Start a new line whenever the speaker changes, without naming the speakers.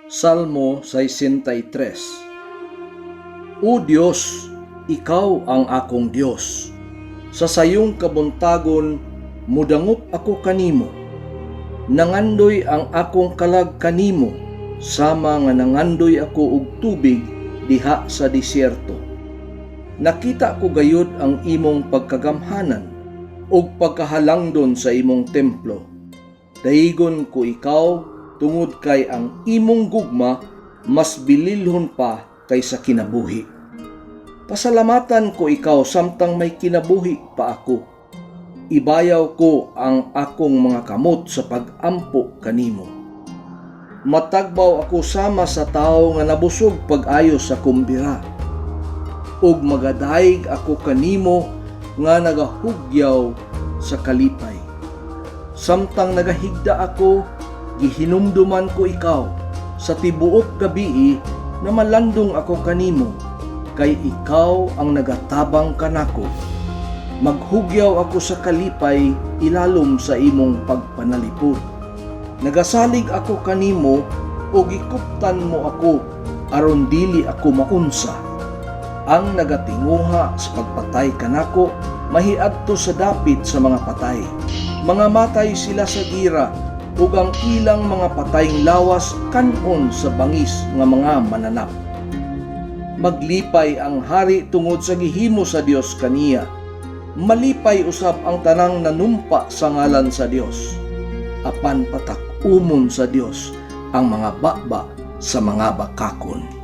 Salmo 63. O Diyos, Ikaw ang akong Diyos. Sa sayong kabuntagon, mudangup ako kanimo. Nangandoy ang akong kalag kanimo, sama nga nangandoy ako og tubig diha sa disyerto. Nakita ko gayud ang imong pagkagamhanan ug pagkahalangdon sa imong templo. Dayigon ko ikaw tungod kay ang imong gugma mas bililhon pa kaysa kinabuhi. Pasalamatan ko ikaw samtang may kinabuhi pa ako. Ibayaw ko ang akong mga kamot sa pag-ampo kanimo. Matagbaw ako sama sa tao nga nabusog pag-ayo sa kumbira. Ug magadayeg ako kanimo nga nagahugyaw sa kalipay. Samtang nagahigda ako, gihinumduman ko ikaw sa tibuok gabii na malandong ako kanimo, kay ikaw ang nagatabang kanako. Maghugyaw ako sa kalipay ilalom sa imong pagpanalipod. Nagasalig ako kanimo o gikuptan mo ako aron dili ako maunsa. Ang nagatinguha sa pagpatay kanako mahiadto sa dapit sa mga patay. Mga matay sila sa gira ug ang ilang mga patayng lawas kanon sa bangis nga mga mananap. Maglipay ang hari tungod sa gihimo sa Dios kaniya. Malipay usab ang tanang nanumpa sa ngalan sa Dios. Apan patak-umon sa Dios ang mga baba sa mga bakakon.